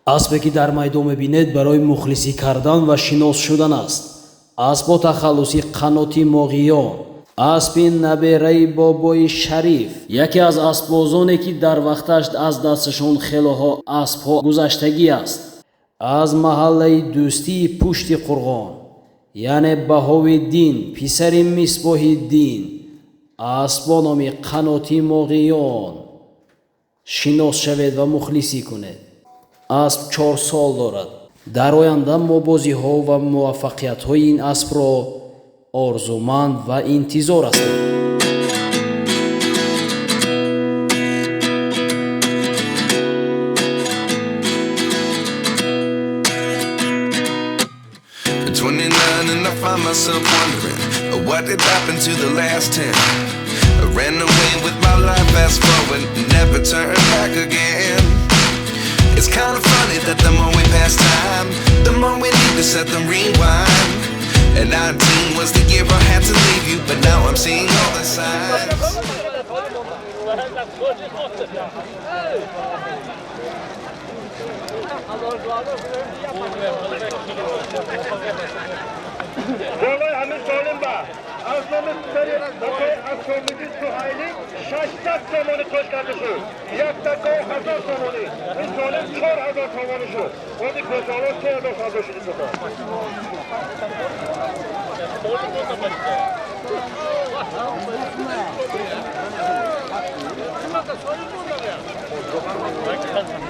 اسبی که در میدان میبینید برای مخلصی کردن و شناس شدن است. اسب با تخلصی قناتی مغیان، اسب نبیره بابای شریف، یکی از اسبازانی که در وقتش از دستشان خیلی ها اسب ها گذشتگی است. از محله دوستی پشت قرغان، یعنی بهاوالدین پسر مصباح الدین، اسب با نام قناتی مغیان شناس شوید و مخلصی کنید. اسب 4 سال دارد. در آینده ما بازی ها و موفقیت های این اسب را آرزومند و انتظار هستیم. Find myself wondering what did happen to the last 10. I ran away with my life, fast forward, never turn back again. It's kind of funny that the more we pass time, the more we need to set them rewind. And 19 was the year I had to leave you, but now I'm seeing all the signs. والله همین سالم با از نام سری از شمدی سوهیلی 600 تومانی کش کرده شد. یک دکه 1000 تومانی. این سالم 4000 تومانی شد. خودی کشالا 3000 شدی شد.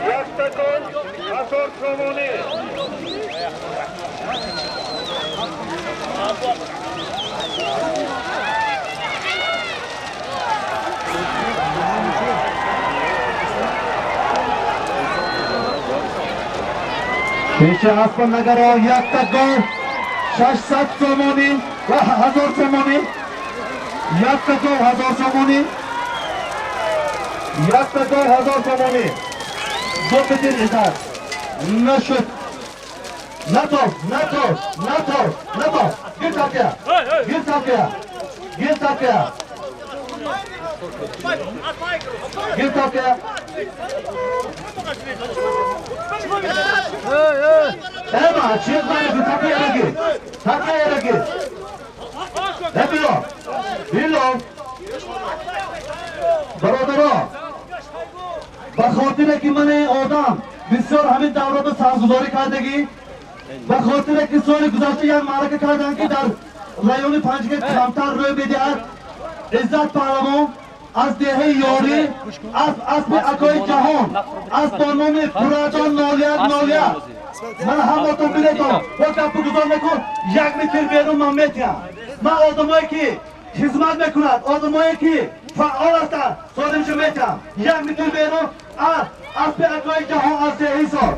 یک دکه 1000 تومانی. پیش اسب نگرا یک تکه 600 تومانی و 1000 تومانی. یک تکه 1000 تومانی. یک تکه 1000 تومانی. دو بدین ادار نشد. نتو گیر تاکیا Ema çiğ bana takiye ragi ne bilo برادرها به خاطر که من آدم بسیار همین دورات سازگزاری کردگی به خاطر که سال گذشته یک معرکه کردن که در رایون پنجگه کمتر روی بدهد عزت پهلوان از دهه یاری از اسب اکای جهان از بانون پرادان نالیت من هماتون بیلیتم و کپو گذار نکن 1 متر بیرون من میتیم من آدمایی که خدمت میکند آدمایی که فعال هستند سادمشو میتیم 1 متر بیرون اسب اکای جهان از دهه سال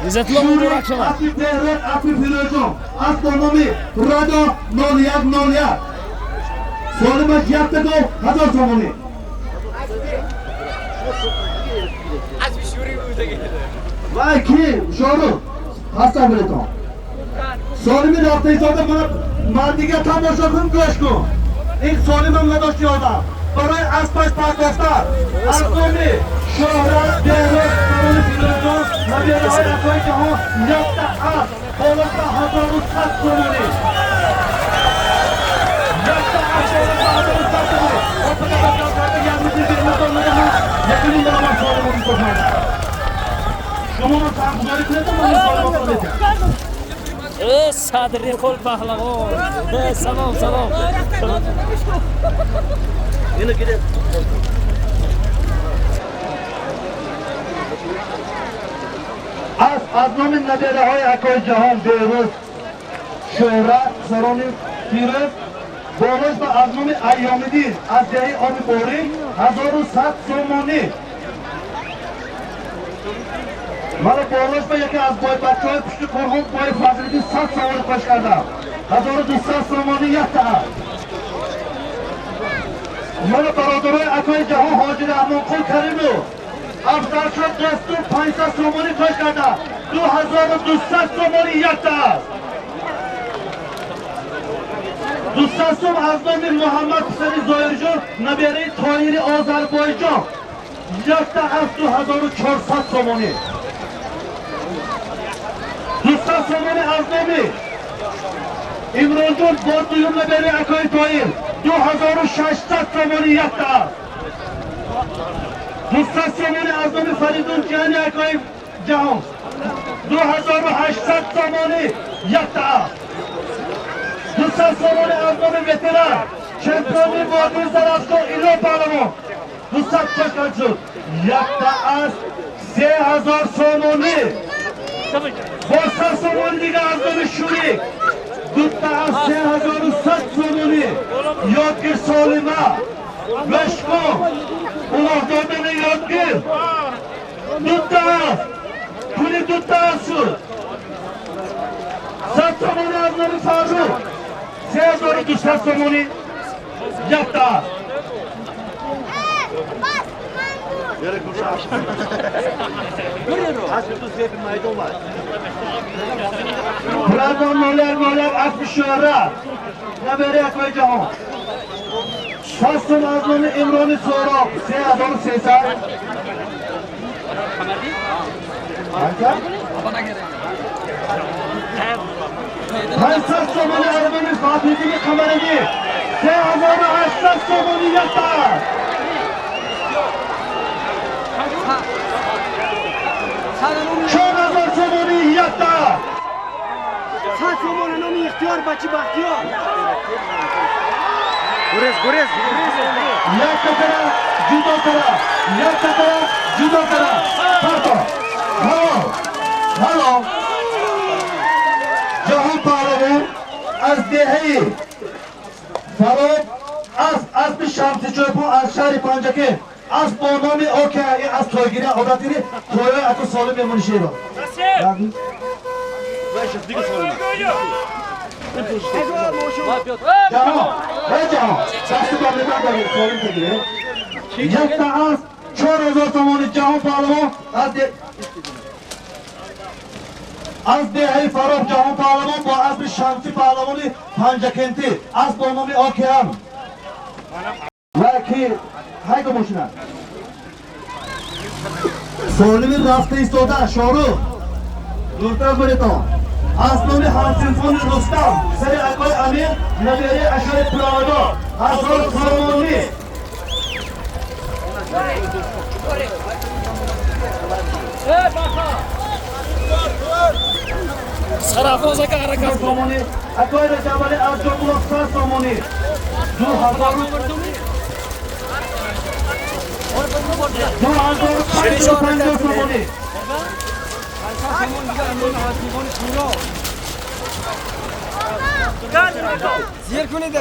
اسب شوری اسب تهران اسب فیروزون از بانون پرادان نالیت سالمش 1 تکه 1000 تومانی اسب شوری بوده وای کی شورو هستا بلیتون سالمی رفته ایساده من دیگه تماشا کن گوش کن این سالم هم نداشتی آدم برای اسبش پرداخته ارقامی شهرت دهرت برای فیلوزون نبیره های اکای جهان یفته اسب بالاسته 1100 تومانی یفته اسب بالاسته 1100 تومانی و فقط بکر کرده یک میتونی بیرمتون نگه یکنی دارم از سالم رو بیتون شما من سرگزاری کنید من این سالم رو بیتون صدری خل پهلوان سلام اینو گیره از نام نبیره های اکای جهان بیروز شهرت سرانی پیروز بالش به از نام ایامیدین از دهی آبی باری 1100 تومانی من بالش به یکی از بچه های پشت قرغون بای فضلیدی 100 تومانی پش کردم 1200 تومانی یک تا من برادرای اکای جهان حاجی رحمان قل کریمو افضل شد دستون 500 تومانی پش کردم 2200 تومانی یک تا 200 از نام محمد حسین ظاهرجان نبیره طاهری آذربایجان یک تا 2400 تومانی دوستان سومونی از نمی امران جون با دویمه بری اکای تویل 2600 سومونی یک تا دوستان سومونی از نمی فریدون جانی اکای جهان 2800 سومونی یک تا دوستان سومونی از نمی وطران چمپیونی وادی زرافشان ایلو پالمون دوستان خوشکن شد یک تا از 3000 سومونی بورسا سومونی دیگه از نمی شوری دو تا از 3100 سومونی یادگیر سالمه وشکو اولاه دادن یادگیر دو تا از پولی دو تا از شد 100 سومونی از نمی فاروق 3200 سومونی یک تا برادر مولر اسب شهره نبری اکوی جهان شستم از نام امران سهراب 3300 500 سومانی از نام فاطمی قمرگی 3800 سومانی یک تا 4000 سومانی یک تا 100 سومون نامی اختیار بچی بختیار یک طرف جدا طرف یک طرف جدا طرف پرتا هلو جهان پهلوان از دهه فراد از به شمسی چوپو از شهر پنجکه از با نام اوکه از تویگیری عادتیری تویوی اکو سالم بمونی شیرا جهان دست بابلیدن دارید سالم تگیره یک تا از 4000 تومانی جهان پهلوان از دهه فراب جهان پهلوان با اسب شمسی پهلوانی پنجکنتی از با نام اوکه هم وکی های که ماشینه سالمی رفته ایستاده شارو دورتر بریتان از نام همسینفون رستم سر اکای امیر نبیری اشار پرادا هزار سامانی سرافوزه که حرکت سامانی اکای رجابالی از جمعه 100 سامانی 2500 سامانی زیر کنید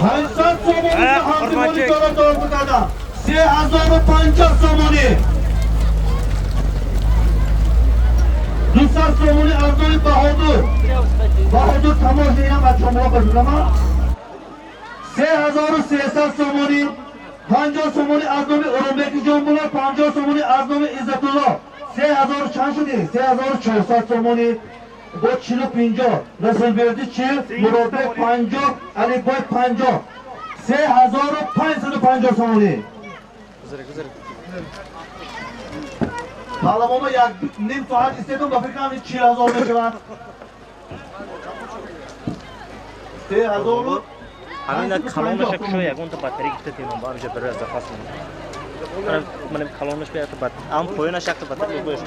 500 سومانی همزیمانی دارم دارم بکردم 3050 سومانی 200 سومانی از نوی بهادر تماش اینم از شما بشونم 3300 سومانی 50 سومانی از نوی ارومبکی جنبولا 50 سومانی از نوی عزت الله 3000 چند شدی؟ 3400 سومانی با 40-50 رسل بردی 40 مرابع 50 علی بای 50 3550 سومانی پهلوانا یک نیم ساعت استیدم با فکر کنم 4000 بشود 3000 همین کلونش شو یکون تو باتری گفته تیم با میشه برای از خاص من کلونش بیاد تو بات ام پوینا شک تو باتری بگوش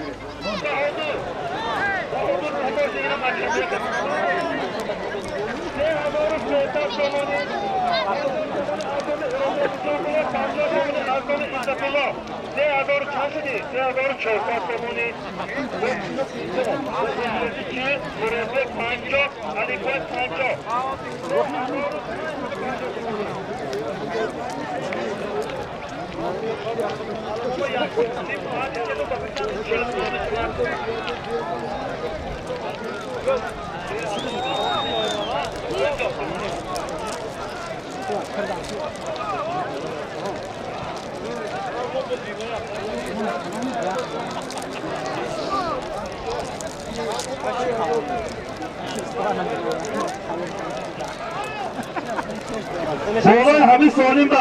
سوال همین سالیم با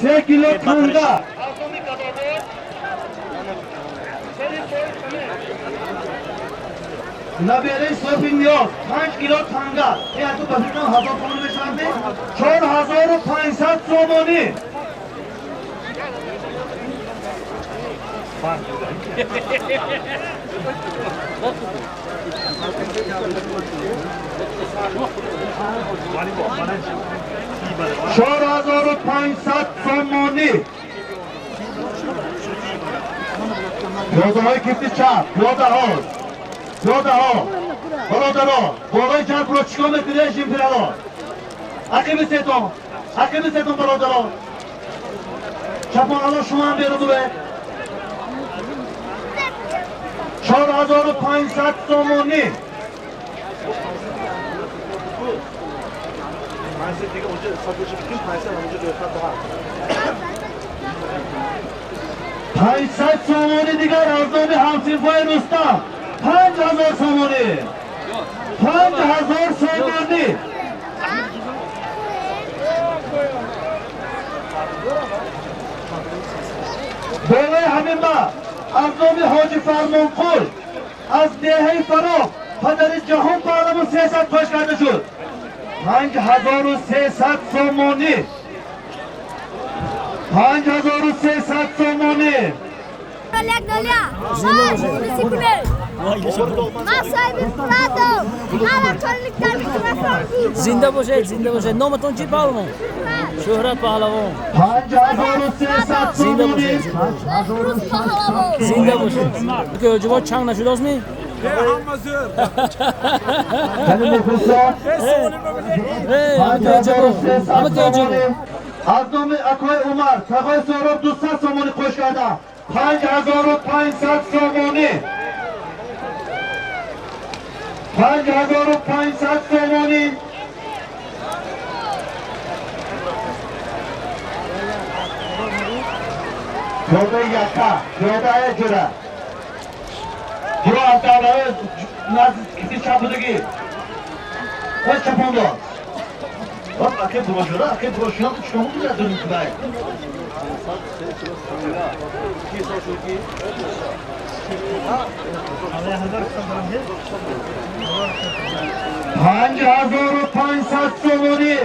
3 کیلو تنگا نبیره صرفی نیاز 5 کیلو تنگل این تو بسیدن 1000 تومانی بشنده 4500 تومانی چهار هزار و 500 تومانی پیاده های کفت چپ پیاده ها برادران بالای جمع رو چیکار میکنه شیمپیرالان عقیب سیتون برادران چپانالا شما هم بیرون دوه 4500 تومانی پنجصد تومانی دیگر ارزان همسینفای رستم 5000 تومانی 5000 تومانی بالای همین ما ارزان حاجی فرمانقول از دهه فرا پدر جهان پهلوان 300 پاش کرده شد 5300 تومانی 5300 تومانی زنده باشید نامتون چی پهلوان شهرت پهلوان 5300 تومانی زنده باشید که جواب چنگ نشد آسمی از نام اکای عمر تقای سهراب 200 تومانی خوش کرده 5500 تومانی 5500 تومانی پیاده یکا پیاده جوره برو از دولای نزدیکی چپ بودگی باید چپان دار باید اکی بروشوره اکی بروشوره تو چکمون بیده دونیم که باید 5500 تومانی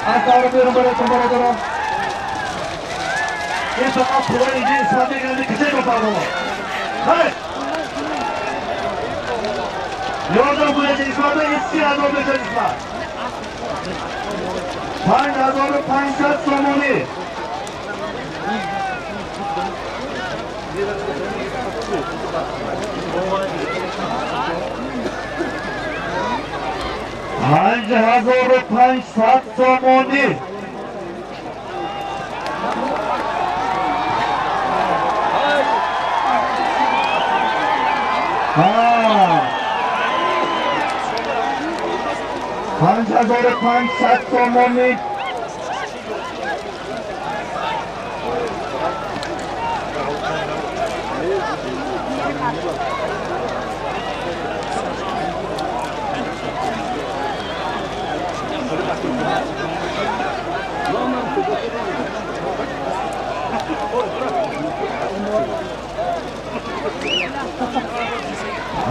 از داره بیرون برایتون برادران این فقط پولای اینجا اسلامی گرمی کسی بفرمون خیلی یادم باید اسلامی این 30,000 بشه اسلام 5500 تومانی پنج هزار و 500 تومانی 5500 تومانی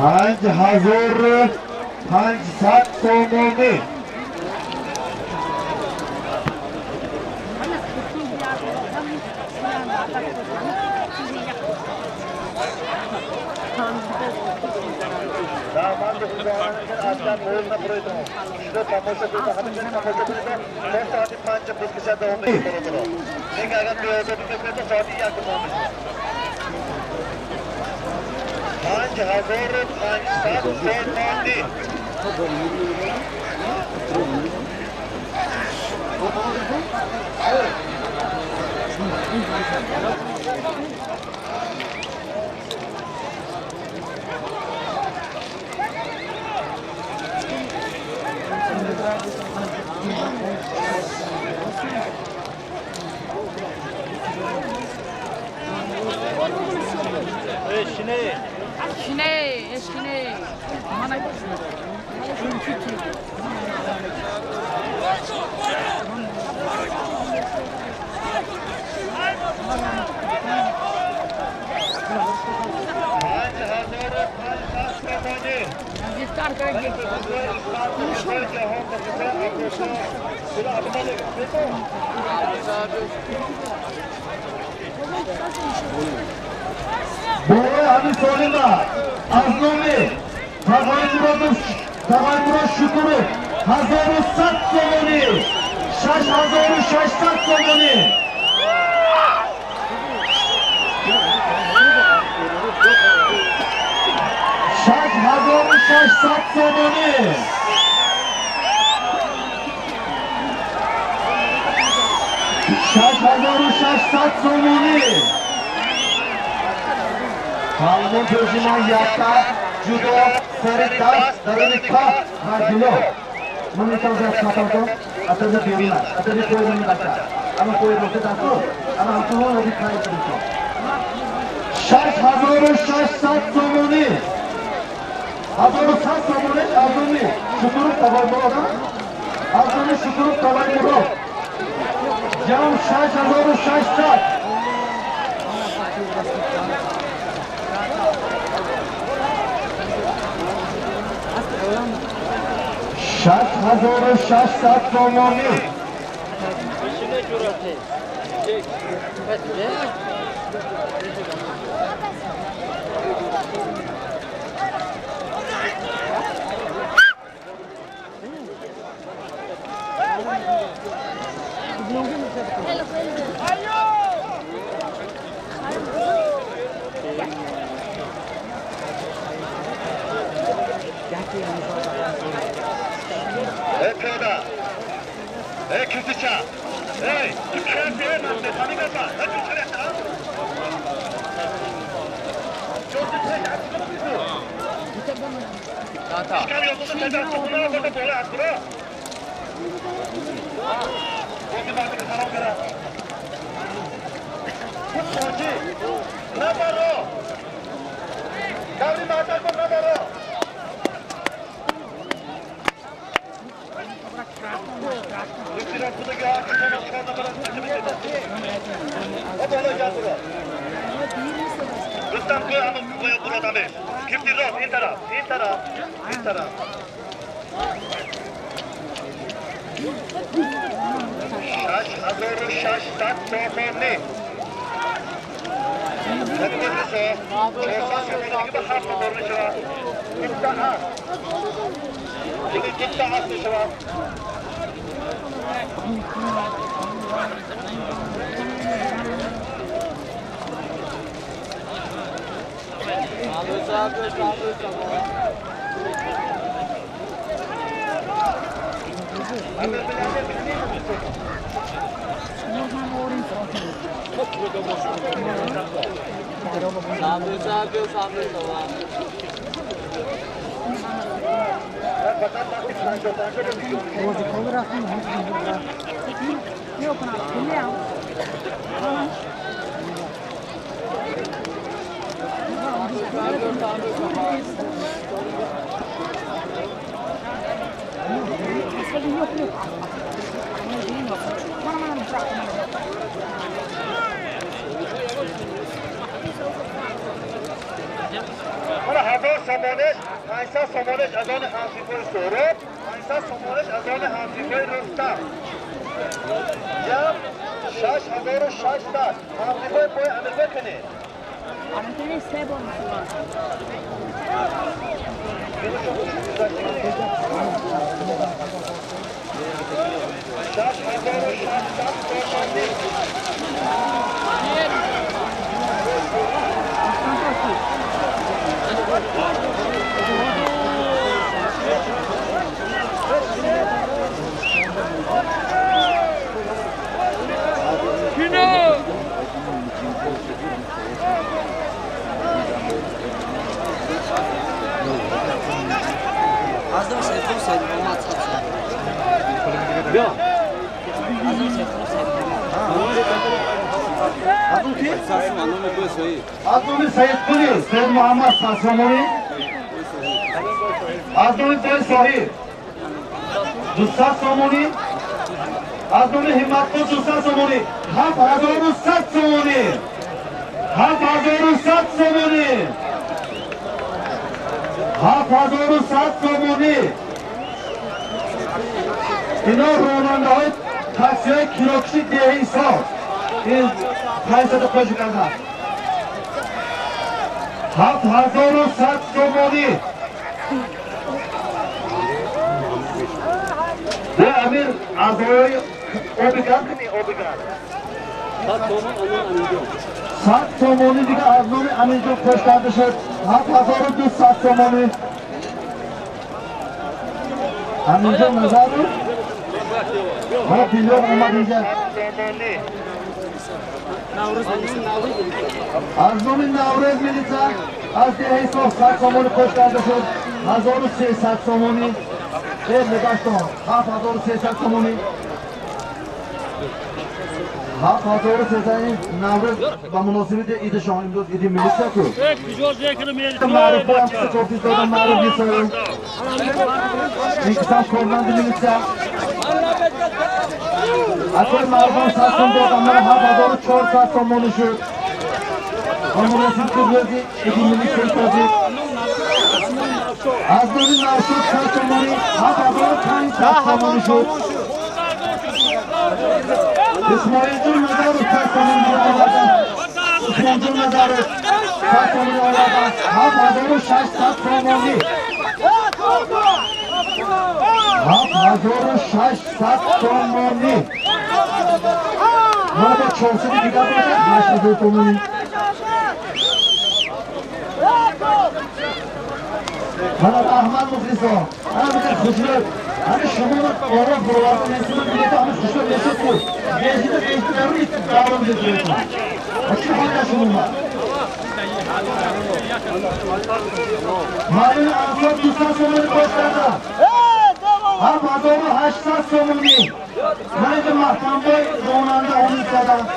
پنج هزار 500 تومانی Eşkine. Bana çünkü Boya hani söyleme. Aznomi. Tağay Murat Şükürü. 1100 somoni. 6600 somoni. Şaş 1600 somoni. Şaş 1600 somoni. Kanun peşinden yatta, judo, seritas, dalınika, judo. Bunu tahu katakan, atas biarlah, atas kowe yang baca. Ama kowe rote tahu, ama aku mau lebih kaya itu. Şaş 1600 somoni. 1600 somoni, azami, şükürüp tabaymoda, azami şükürüp tabaymoda. Cam şaş 1600. Şaş 1600 somoni. Peda. Kisica. Hey, you can't be in the Tamigata. Let me tell you now. Çıkar yolunu neden toplumuna koyda böyle attırıyor? Bugün artık karar veren. Hoci, ne var o? Kavri matar ko ne var o? Lütfen buradaki ağaçlarına çıkarına bırakın. O böyle geldi. Lütfen koy ama koy burada be. Kim diyor? İn taraf. Şaş 1600 somoni. Sen ne diyorsun? Çorsan somoni gibi hafta doğru şu an. İmtihan. Şimdi imtihan şu an. Bana hazır somoneş, Aysa somoneş azanı hansifoy sorup, Aysa somoneş azanı hansifoy rüstam. Ya, şaş hazırı şaşlar, hansifoy boy amir bakını. Amirkani se bolması var. Şaş hazırı şaşlar, somoneş. Azam sefru sevdim atsa. Ya. Azam sefru sevdim. Adın kim? Sarsın anlamı bu söyle. Aznomi Said Kuli, Said Muhammad Sasomoni. Aznomi Said Sahib. Dussat Somoni. Aznomi Himmatko Dussat Somoni. 1100 somoni. 1100 somoni. 1100 somoni. اینا راننده های تاکسی های کیلوکشی دهی سال این 500 خوش کردن 7100 تومانی به امیر اعضای اوبیگان کنی اوبیگان 100 تومانی دیگه از نام امیر خوش کرده شد 7200 تومانی امیر جان نظر رو ها پیلوم اومد اینجا از نام نوروز میلیسا از دهه سال 100 تومانی خوش کرده شد 1300 تومانی خیلی نگشت ها 7300 تومانی 7300 نوروز با مناسبت عید شما امروز عید میلیسا کو معروف هم که گفتی دادم معروف نیست این کسان کردند میلیسا اکر معروفان ساستم دادم من 7400 تومانی شد با مناسبت روزی عید میلیسا کردید از نوری ناشد 100 تومانی 7500 تومانی شد اسماعیل جون نظر 100 تومانی آوردن اسماعیل جون نظر 100 تومانی آوردن 7600 تومانی 7600 تومانی من با 400 دیگر بودم 80 تومانی من احمد مخلصا انا بگم خوشلت همه شما آرام بروارد نیستون دیگه تا همه خوشلت نیست بود بیشتر بیشتر رو نیست دارم بزنید چی حالا شما مالین آسان 200 تومانی خوش کردم 7800 تومانی من اینجا محکم بای روننده آمید کردم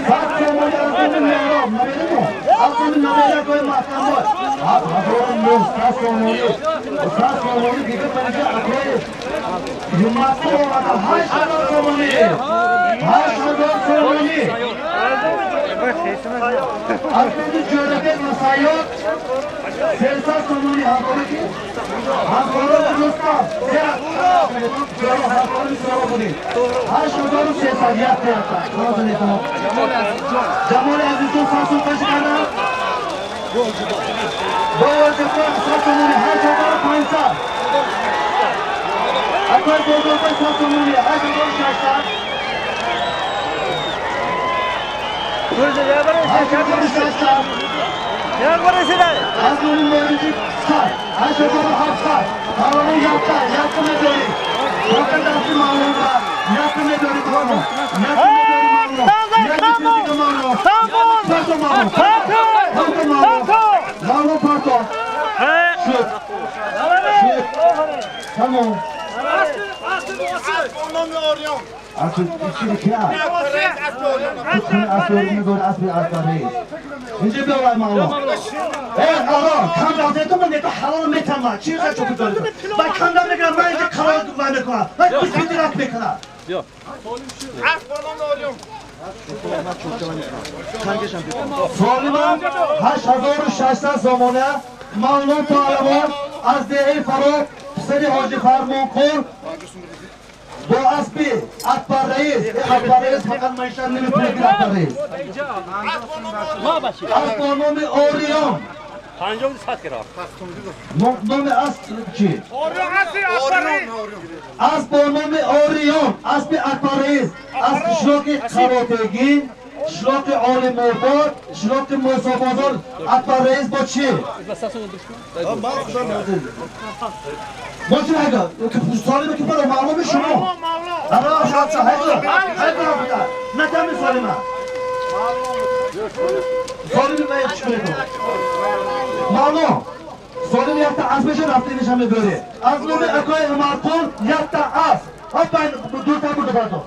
100 تومانی از این میرام نمیدونم از این نمیده که محکم بای 7900 تومانی 100 تومانی دیگه بنجا اکوی یومت رو آده 8000 تومانی 8000 تومانی از این جورده مسایات 300 تومانی همکاری که همکاران دوستان همکاری سرا بودید 8300 یک دیتا جمال عزیزون ساسون کشی کردن باید جفت 100 تومانی 8500 اکار بزرگای 100 تومانی 8600 از اون موردی سر 8700 حالا یک نداری واقعا دستی معلوم با یک نداری بانو یک نداری معلوم پارتو معلوم معلوم پارتو شد تمام اصل چی کیا اصل میگه اصل اصلی اینجا بیاید معلوم آقا کم داده تو من حلال میتونم چی خواهد چوبی داری تو من کم داده میگم من اینجا کلاه وای میکنم من کس بیدی رفت میکنم بیا سالمان 8600 زمانه معلوم طالبان از دهه فرق پسری حاجی فرمان کن با اسبی اکبر رئیس فقط معیشت نمیتونه بگیر اکبر رئیس از با نام اوریون نام اصل چی؟ از با نام اوریون اسبی اکبر رئیس از شلوک خراتگین شلوک عالی مرباد شلوک موسا بازار اکبر رئیس با چی؟ ما چی نگه؟ سالمه که برای معلوم شما برای شاید چه هیدرا بوده نتمی سالمه سالمه باید چی بگو معلوم سالمه یک تا اسبش رفته نشم میبره از نوم اکای امارکون یک تا اسب ها باید دورتر بوده بردو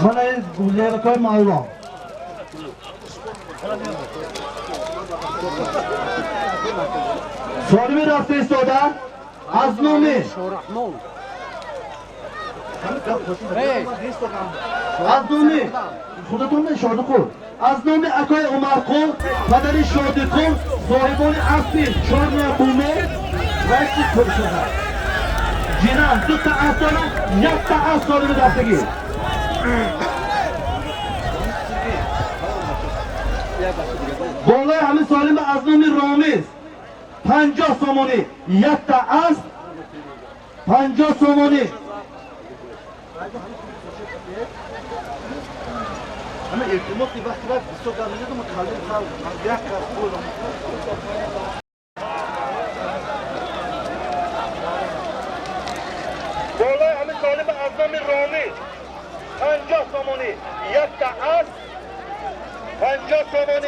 من این لیرکای معلوم سالمی رفته ایستاده از نام خودتون اشاره کن از نام اکای عمرقل پدر شادقل صاحبان اسب 4 بومه رئیس کلشهر جنان 2 تا اسب دارن 1 تا اسب سالمی رفتگی بالای همین سالم از نام رامیز 50 سومانی 1 تا اسب 50 سومانی همه ارتماطی وقتی بسیار درمیده دو متخلیم خواهد یک کس بودم بالای همین سالم از نام رامیز 50 سومانی 1 تا اسب 50 سومانی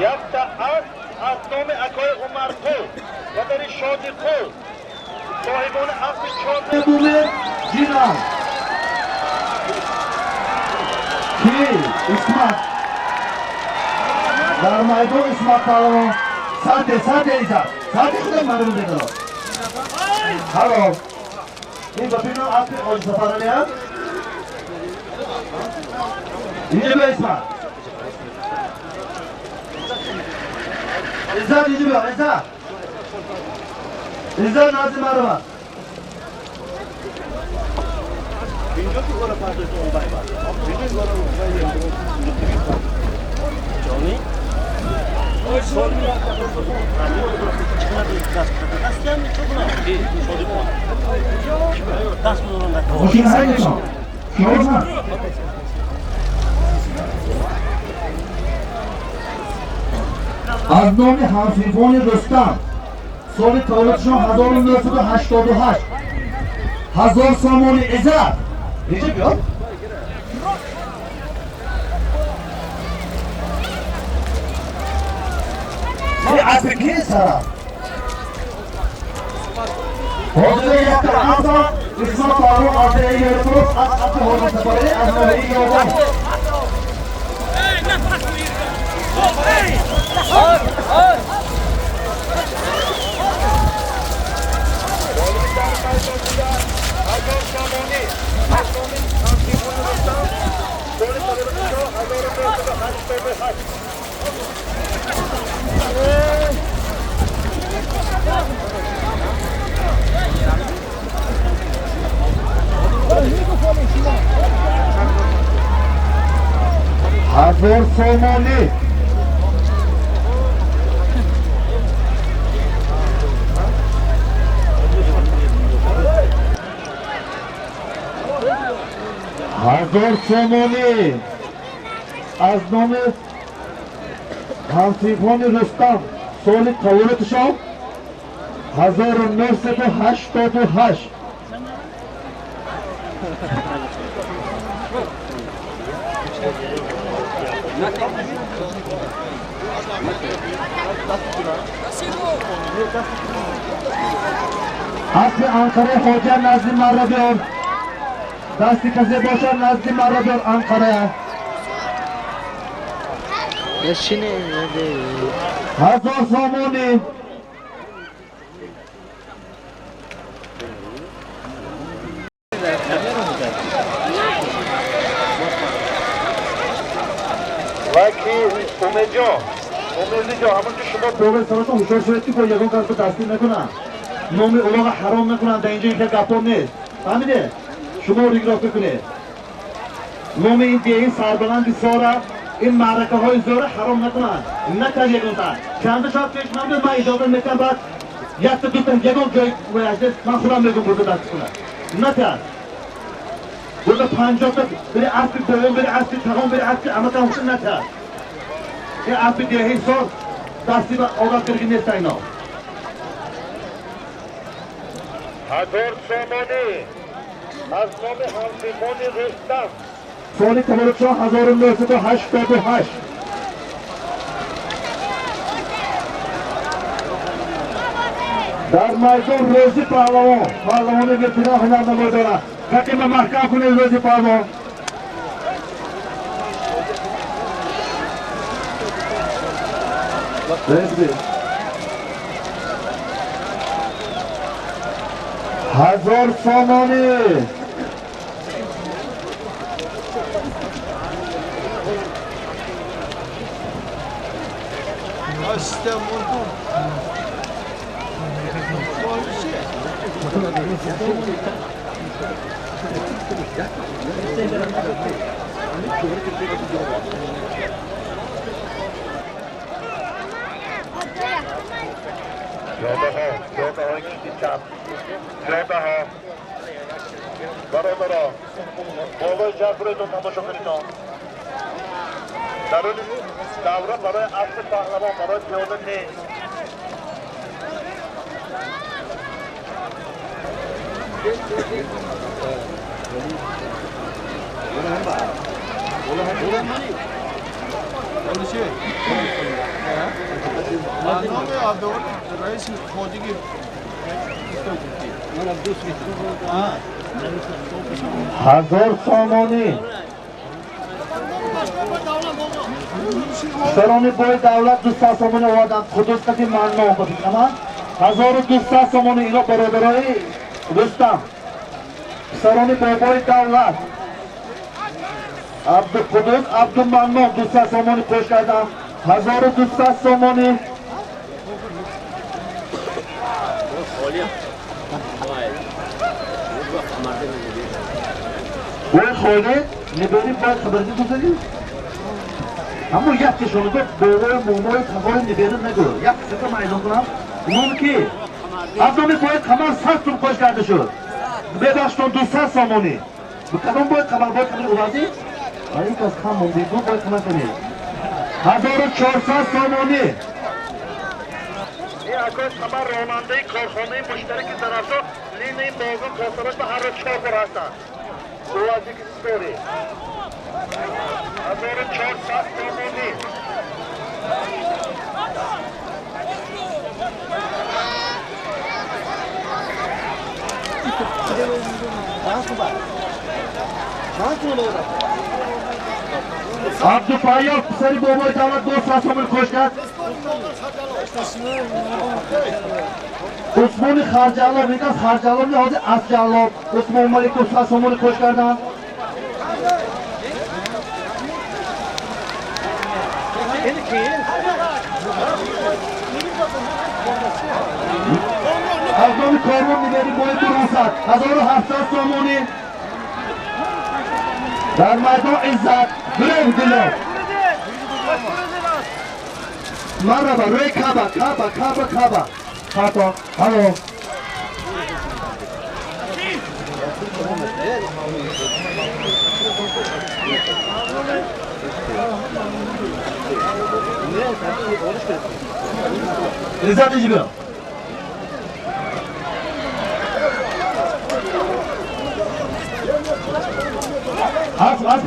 یک تا اسب از نام اکای عمرقل و در شادقل صاحبان اسب 4 بومه جنان کی اسمت در میدان اسمت پهلوان ساده ایزد ساده خودم مردم دیدن هلو این بپینو اسب آج سفرانی هست اینجا به اسمت ایزد اینجا بیا ایزد نازی مردم اینجا که گل پرداخت اون بای اینجا گل جانی سال میاد از نام همفیفان رستم سال تولدشان 1988 1000 سامان عزت اینجا بیاد این اسب کی سرم حاضر یک تا اسب اسم پهلوان آزده یرکروس از اسب حاضر سفاره از ناحیه یابان هزار سامانی از نام همفیفان رستم سال تولدشان 1988 اسب انقره حاجر نزدی مرا بیار دستی کسی باشد نزدی مرا بیار انقره هزار سامانی امید جان همون که شما دوباره سراتون هوشار شدید که با یکان کار رو دستگیر نکنن نام اولاغ حرام نکنن در اینجا اینکه گپا نیست فهمیده شما ریگراف بکنید نام این دیگه سربلند سارا این معرکه های زاره حرام نکنن نکرد یکان تا چند شاید پیش من من اجازه میکنم بعد یک تا دو تا یکان جای من خودم میگم برده دست کنم نکرد برده 50 تا بری اسب دوم بری اسب چهارم بری اسب اما تماشا نکرد این اسب دیگه سال دستی با آغاز کرگی نیست اینا 1000 سامانی از نام همفیفان رستم سال تولدشان 1988 میدان روزی پهلوان ویتران هنرنمای دارد. تقیم محکم کنید روزی پهلوان. هزار سامانی جاده های کشتی چپ جاده ها برادرها بالای جبرتون تماشا کنید در این دوره برای اصل پهلوان برای پیاده نیست هزار سامانی سرانی بای دولت 200 سامانی آوردن خودست که من نام کنم 1200 سامانی اینا برادرای رستم سرانی بای دولت عبدالقدس عبدالمنان 200 سامانی پشت کردن 1200 سامانی باید خواهده نبریم باید خبرگی بزنیم اما یک کشانه باید مومای تقای نبریم نگو یک سکه میدان کنم اونم که از نامی باید خمر 100 توم کش کرده شد ببخشتون 200 سامانی بکنم باید خبر اوازی یک از کم مونده دو باید خمر کنید 1400 سامانی این اکاس خبر راننده کارخانه مشترک طرفدار لین این بازار کاسبش به هر روز 4 بار هستن اوازی که ستوری 1400 سامانی عبدالفایال پسری بابای دولت 200 سامانی کش کرد عثمان خرجالاب یک از خرجالاب نهاده اسجالاب عثمان مالک 200 سامانی کش کردن از نام کارمان نگری باید 1700 سامانی در میدان عزت بریم دلو مرحبا روی کعبه خطا هلو عزت ایجی برم از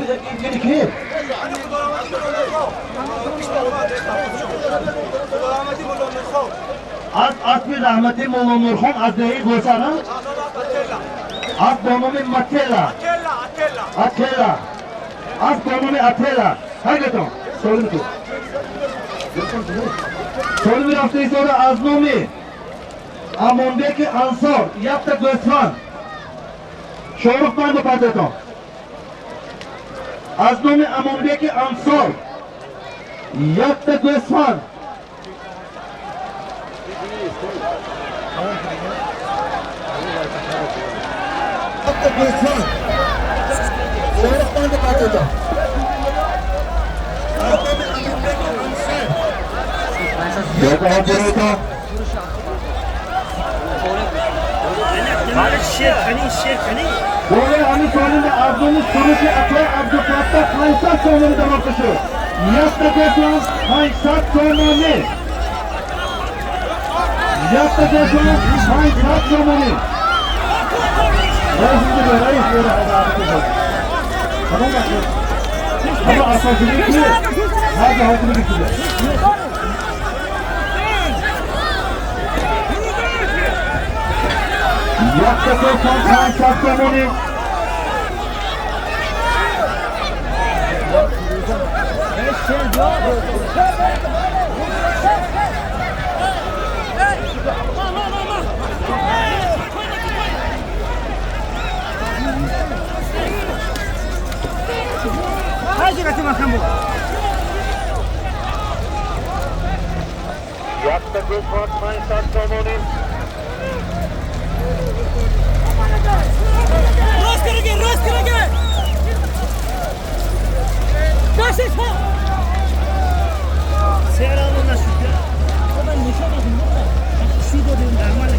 یعنی که از اسم رحمتی مولا نورخان از دهی گوسن از بانام متلا از بانام اتلا هرگتون سولی می رفته ایسا از نومی امانبک انصار یفت گوسفند شاروخ بند پدتون از نام امانبک انصار یفت گوسفند شاروخ بند پدتون بوله همین سالین ارزونی سروشی اطلاع عبدالفتح 500 سامانی دماغ شد یفت گوسفند 500 سامانی یفت گوسفند 500 سامانی رئیس بیره تمام باشد اما اساسی بیشتر هر جا حاکمی بیشتر Yakta 95 Somoni. Haydi kaçın bakalım bu. Yakta 95 Somoni. Rost करेंगे बस ऐसा Seyir alın nasıl ya? o ben nişan aldım şu da benim Normal.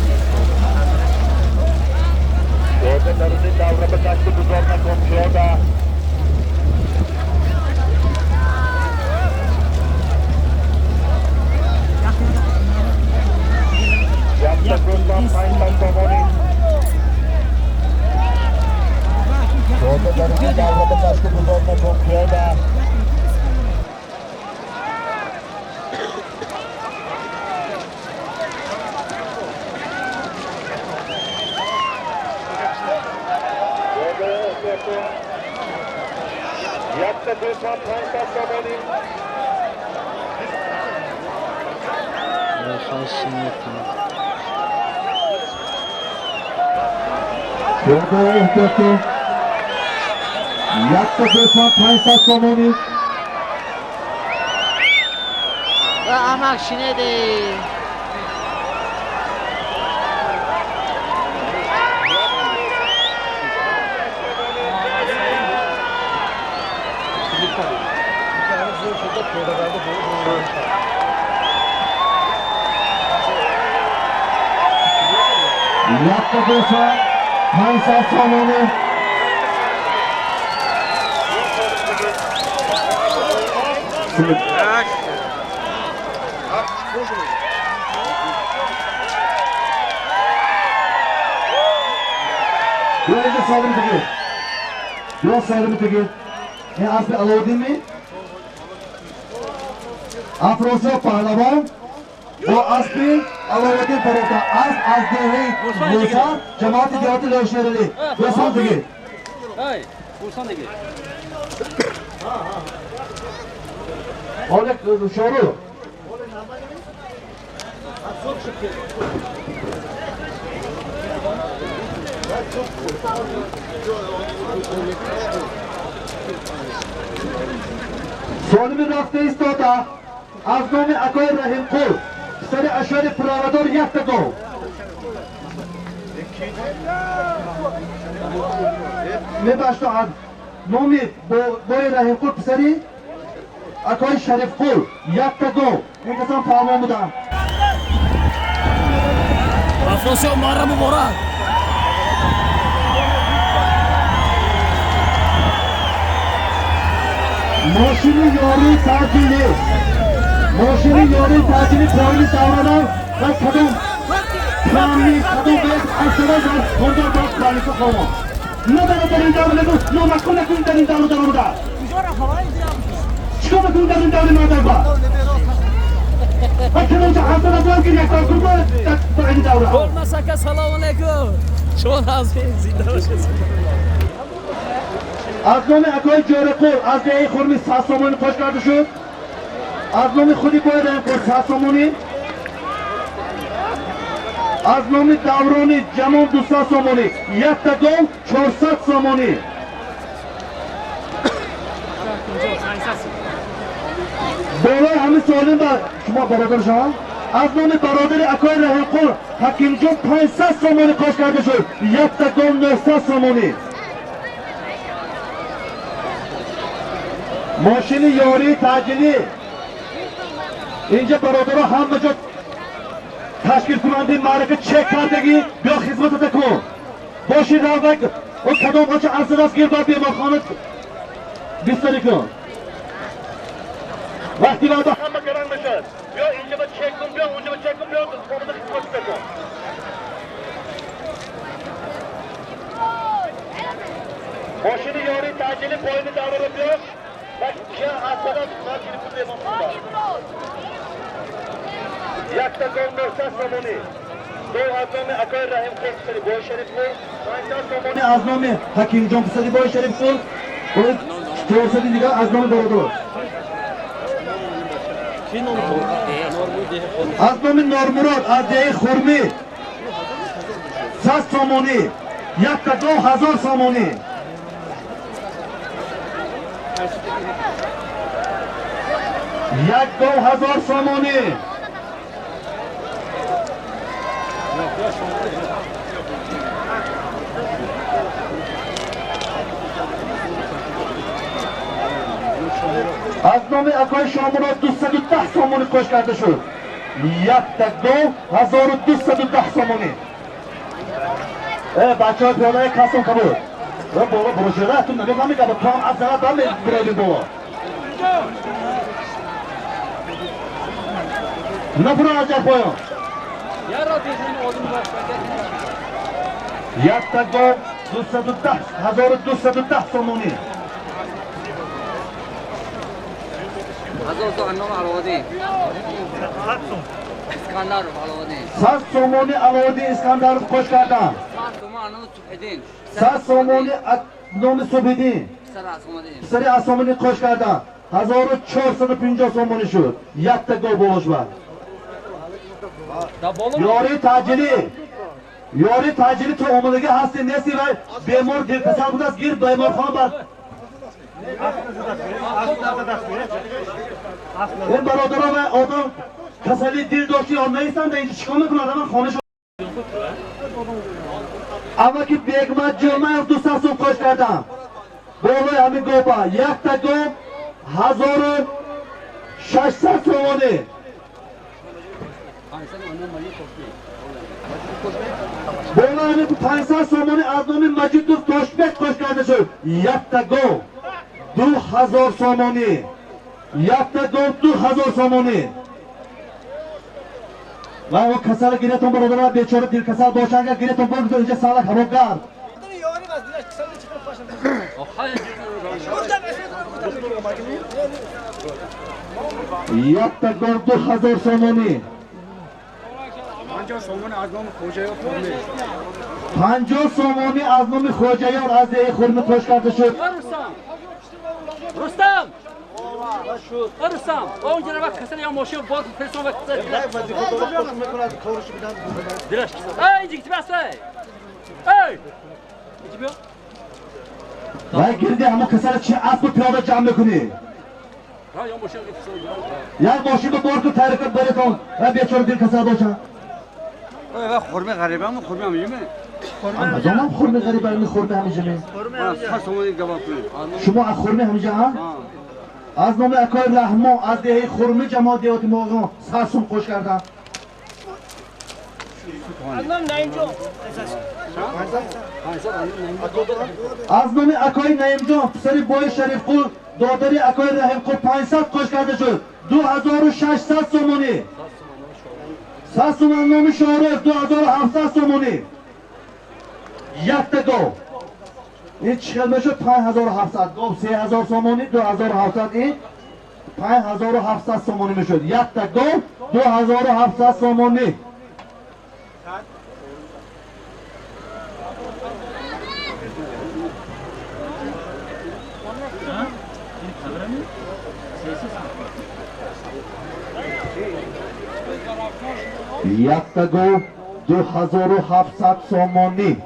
Oradalarını davranma taşlı bu zorla komşuyor da. Yakta 95 Somoni. Oradalarını davranma taşlı bu zorla komşuyor da. Yakta 95 Somoni. Orada ihtiyatı. Yakta 95 Somoni. Amak şine de. Yakta 95 Somoni. Böylece saldırı tıkıyor. Biraz saldırı tıkıyor. आप पे अलाउद्दीन में अफरोजा पहलवान वो असली अलाउद्दीन फरोता आज दे है मूसा जमात दियात लशर अली वो सांग दे Ay, kursan da gel. और शोरू Sonumi rafte istota az nomi akoy rahim kul seni aşırı provador yaptı go ne başta ad nomi boy rahim kul seni akoy şerif kul yaptı go ne kasan parmağımı da Afrosyon mağara mı bora? Moşini yori tacili koyunu davranan ve kadın Kami kadın ve aşırı da kondur bak kalisi konu Ne bana derin davranı ne makuna kun derin davranı da Çıkama kun derin davranı da Bakın önce haftada zor girecekler kurma derin davranı Olmasa ka selamun aleyküm. Şu an azmin zindan hoşçasın. از نام اکای جارقور از دهی خورمی 100 سومانی خوش کرده شد از نام خودی باید کور 100 سومانی از نام دورانی جمال 200 سومانی یک تا گل 400 سومانی بالای همه سوالین بر شما برادر شما از نام برادر اکای رحمقور حکیم جون 500 سومانی خوش کرده شد یک تا گل 900 سومانی ماشین یاری تاجیلی اینجا برادرها همه جا تشکیل کننده معرکه چک کردگی بیا خدمت تکن باشی روک و کدام آنچه عرض راست گیر بر بیمارخانه بیستری کن وقتی بعد همه گران بشن بیا اینجا با چک کن بیا اونجا با چک کن بیا خودت خدمت بکن ماشین یاری تاجیلی پایین داره رو بیا بak ya hastadan makini buradayım aslında. Yakta gol 900 Somoni. دو از نام اکای رحیم خود پسری بای شریف پور 500 تومانی از نام حکیم جان پسری بای شریف پور 400 دیگه از نام برادر از نام نورمراد از دهه خرمی 100 تومانی یک تا 2000 تومانی یک 2000 تومانی از نام اکای شامراد 210 تومانی کش کرده شد یک تا 2210 تومانی بچه های پیاده کسان کبود بابا بروشیره تو نگه نمیگه با تو هم از زنه دم برایدی بابا نپرون از جا پایان یک تا 1210 تومانی ساز تومانی علاودی اسکندر کش کردن 100 تومانی نام صبحیدین پسری اسامانی کش کردن 1450 تومانی شد یک تا گل بولش بر یاری تاجری تو آمدگی هستی نیستی و بیمار دل پسر بود است گیر بیمار خان بر این برادران و آدم کسلی دل داشتی آن نیستن در اینجا چیکار میکنه آدم خانه شد اما که بیگمت جمعه 200 سوم کش کردم بالای همین گوبا یک تا گوب 1600 تومانی بالای همین 500 تومانی از نام مجید دوست داشبک کش کرده شد یک تا گوب 2000 تومانی یک تا گوب 2000 تومانی و او کسر گیرتون برادران بیچاره دل کسر باشن که گیرتون بگذار اینجا سالک هروگرد یک تا گوب 2000 تومانی 50 تومانی از نام خوجیار از دهه خرمی کش کرده شد رستم رستم اونجا رو وقت کسل یا ماشین باز پرسون وقت کسل دلش کسل اینجا گیتی بسته اینجا بیا وای گردی همه کسر چه اسب و پیاده جمع میکنی یا ماشین یک ماشین رو بار تو تحریکت بریتون و بیچاره دل کسر باشن خورمه غریبه هم خورمه همیشه می از هم خورمه غریبه همی خورمه همیشه می شما از خورمه همیشه هم؟ از نام اکای رحمان از دهه خورمه جماعت دیاتی موقعان سرسون خوش کردن از نام نعیم جان از نام اکای نعیم جان پسری بای شریف قول دادری اکای رحیم قول 500 خوش کرده شد 2600 تومانی 100 تومانی نام شارف 2700 تومانی یک تا گو این چخلمه شد 5700 گو 3000 تومانی 2700 این 5700 تومانی میشد یک تا گو 2700 تومانی یک تا گو 2700 تومانی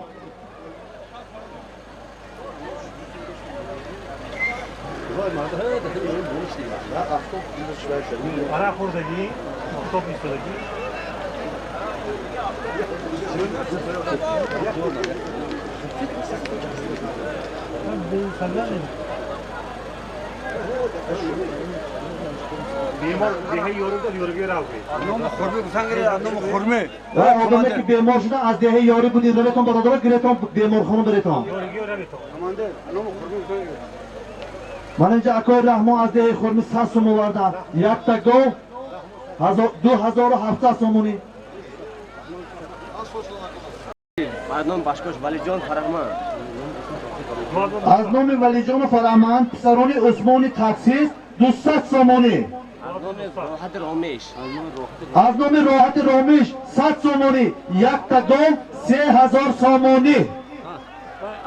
برای خوردگی افتاب ایستادگی بیمار دیگه یورو داد یورو گیر آوی نام خورمه بسان گیره نام خورمه و آدمی که بیمار شده از دهه یاری بودی رویتون برادر گیرتون بیمار خانم بریتون یورو گیر رویتون کمانده نام خورمه بسان گیره من اینجا اکای رحمان از دهه خورمی 100 سوم آوردم یک تا گو 2700 تومانی از نام باشکوش ولی جان فرهمان از نام ولی جان فرهمان پسرانی عثمانی تاکسیس 200 تومانی از نام راحت رامیش 100 سومونی، یک تا دام 3000 سومونی.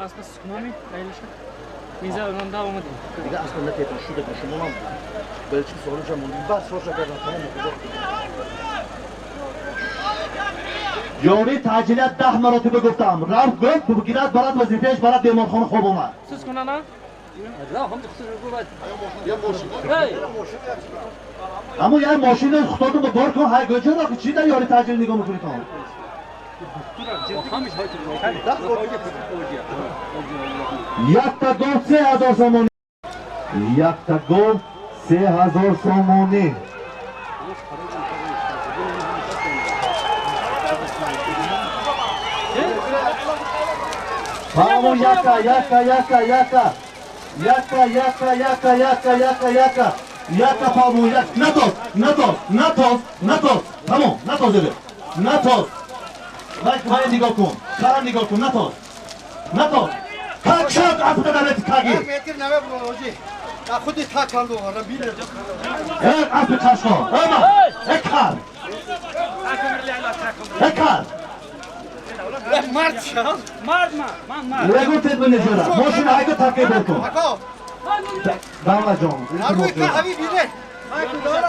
Aslı sıkmamı paylaşıp bize önünde olmadı. دیگه اصلا نتیتون شده که شما هم بلچی سوالو جمعون بس روشا کردن تمام مخوضا یاری تعجیلت 10 مراتبه گفتم، رفت گفت بگیرد برد وظیفهش برد بیمارخانه خواب اومد. Siz kunana? لا هم تخسر الركوبات. اما یه ماشین خودتون به بار کن های گوجه را که چی در یاری تعجیل نگاه میکنی تو؟ یک تا گم 3000 سومونی، یک تا گم 3000 سومونی. همون یکا پامون یک نتاز همون نتازه وای پای نگاه کن کارم نگاه کن نتاز کاک شد افت دلت کاگی متر نوه بروجی خودی تا کندو را بیره افت کشکان اکار مرد شد مرد من لگو تید من نجورا ماشین هایگو تاکی برکن دولت جان روی که همی بیره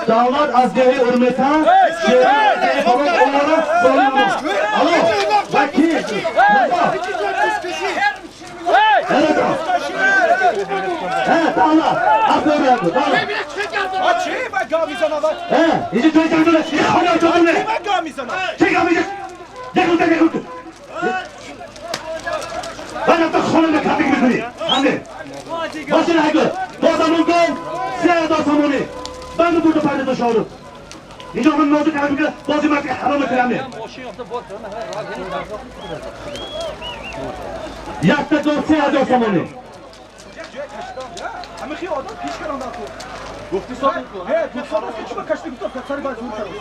دولت از دهی ارمتان شهر دیفالات اونارا سالیم الو وکیل دولت افت رو دولت چی بگا میزنم اینجا توی جندونه یه خانه جندونه بگا میزنم چی گا میزن دکل من تو خانه نکردی میکنی همه ماشین هگو بازمون کن 3000 سومونی من بود پرده تو شارو اینجا من نازو کردم که بازی مرد حرام کنم یک تا دو 3000 سومونی همه خیلی آدم پیش کردم گفتی سال دوستان است که چی با کشتی گفتم سری باید زور کردم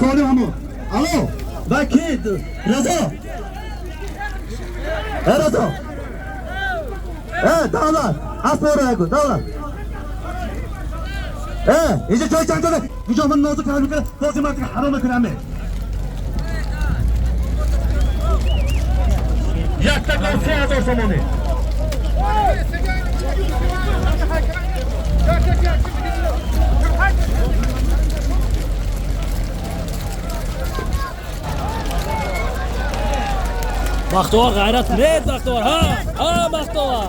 سالم همون الو وکید رضا رضا دولت اسب رو هگو دولت اینجا جای چند جاده اینجا من نازو کردم که بازی مرد حرام کنم یک تا دو 3000 سومونی Baxtawar g'ayrat red Baxtawar ha Baxtawar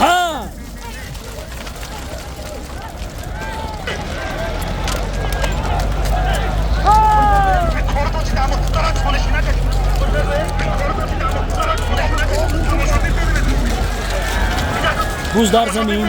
ha Buzlar zamin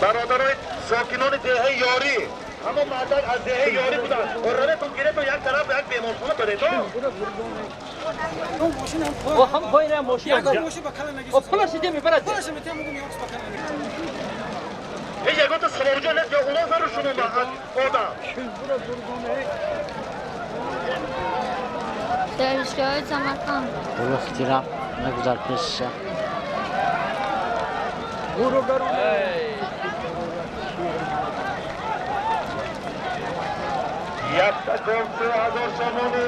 برادرای ساکنان دهه یاری اما مردان از دهه یاری بودن اورانتون گیره تو یک طرف یک بیمارخانه بده تو هم پایین ماشین او پلاش دیمی برد هیچ یکو تو سوارجا نیست یا اونا فرو شنون با آدم دانشگاه سمرقند وقتی رفت نگذار پیشش یک تکان 3000 سومونی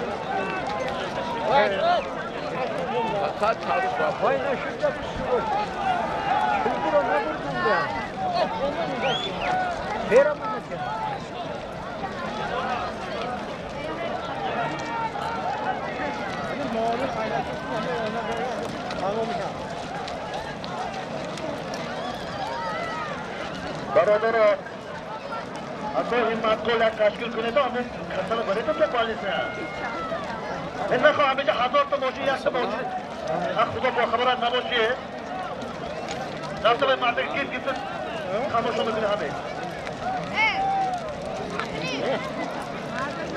برادرها اصلا همت کل یک تشکیل کنه تو همون کسل بره تو پالیسه این نخواه همه جا 1000 تا ماشین یک تا ماشین خدا با خبرت نباشی رفته به مردم گیت خاموشو میکنه همه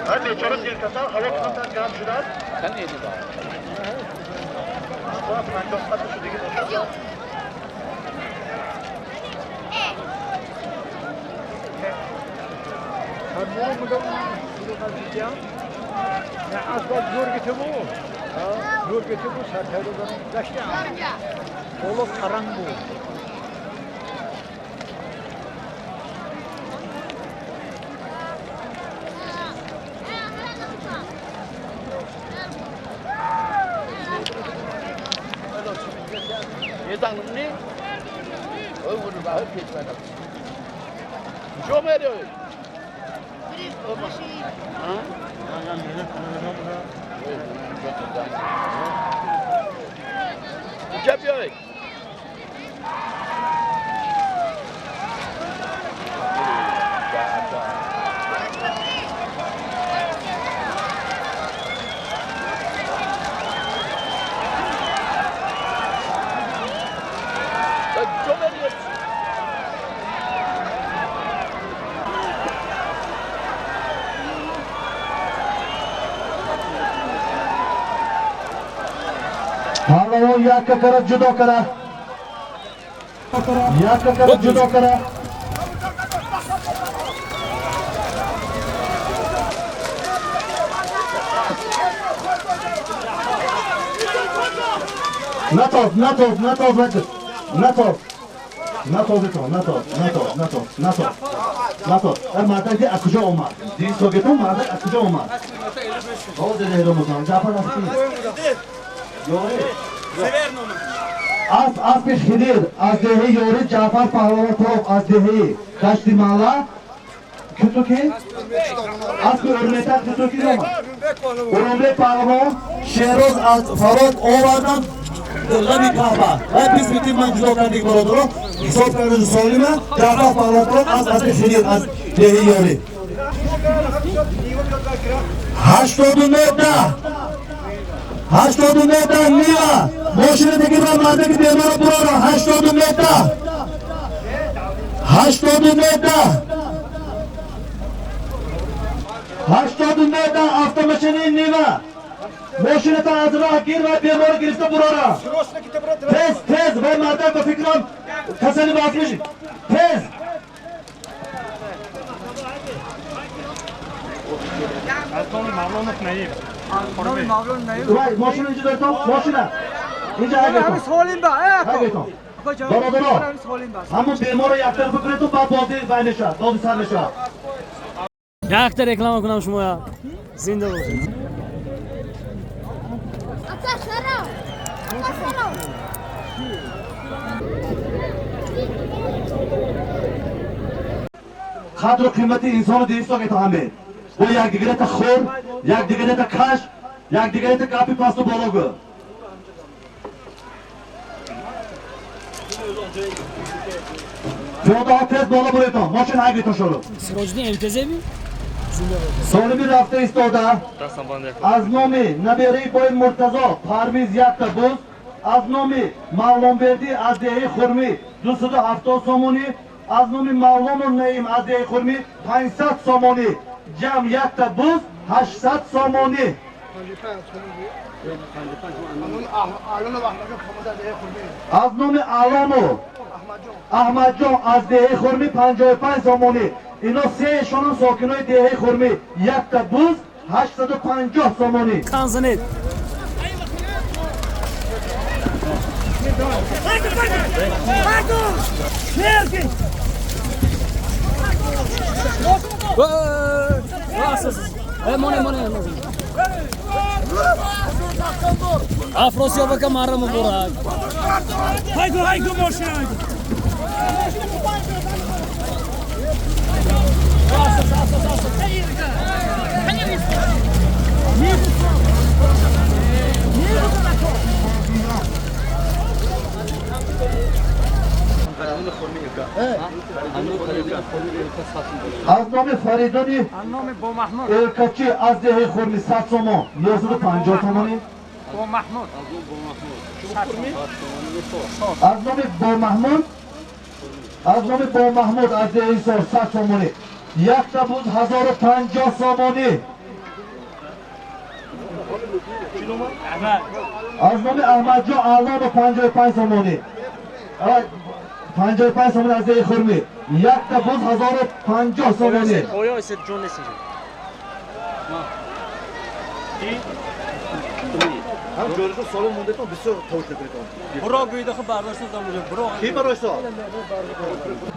هر بیچاره دلکسان هوا کمتر گرم شدن Sen neydi daha? باید 50 خطشو دیگه باشه یه زنگونی؟ اوه ورو باید پیش بدم جو میری اوی؟ اینجا بیایی پهلوان یک طرف جدا کرد یک طرف جدا کرد نتاز نتاز نتاز نتاز نتاز نتاز نتاز نتاز نتاز نتاز مردک از کجا اومد؟ دین سوگتون مردک از کجا اومد؟ آه دیده رو مطمئن جعفر هستی؟ اسب خدیر از دهه یوری جعفر پهلوان توف از دهه کشتی مالا کتو که؟ اسب ارمیتر کتو که اومد؟ ارمه پهلوان شیروز از فراد آوردن غمی کعبه و پیس بیتیم من جدا کردیم برادر رو حساب کردن سالمه جعفر پهلوان توف از اسب خدیر از دهه یوری 89 ده نیوه ماشین دیگه با مرده که بیمه رو برارا 89 ده 89 ده автомашини نیوه ماشین تا از راه گیر و بیمه رو گرفته برارا تز و مرده به فکرم کسانی باز میشید تز ماشین اینجا دارتم ماشینه اینجا هگیتم برادرها همون بیمار رو یک طرف بکنید و بعد بازی بینشه بازی سر نشه یک تا رکلام کنم شما یا زنده باشید قدر و قیمت انسان رو دیدید تا همه و یک دیگره تا خور یک دیگره تا کش یک دیگره تا کپی پاست و بالا گو پیاده ها تیز بالا بریتان ماشین هگیتان شروع سراجدین التزامی سالمی رفته ایستاده از نامی نبیره بای مرتضا پرویز یک تا بوز از نامی معلومبردی از دهه خرمی 270 سامونی از نامی معلوم و نعیم از دهه خرمی 500 سامونی جمع یک تا بوز 800 سامونی از نام علامو احمد جان از دهه خرمی 55 سامونی اینا سه شان ساکنای دهه خرمی یک تا بوز 850 سامونی کانزنید افراسیاب که مارم برای هایگو ماشین از نام فریدانی الکچی از دهه خرمی 100 سامان 950 سامانی با محمود از نام با محمود از ایسار 100 سامانی. یک تبوز 1050 سامانی. از نام احمد جان اعلان 55 سامانی. 55 سامانی از ای خرمی. یک تبوز 1050 سامانی. اویا است جون نیست. هم جورشو سالو مونده تو بسیار توش نکنید. برو گویده خب برداشت دامونه برو. کی برداشت؟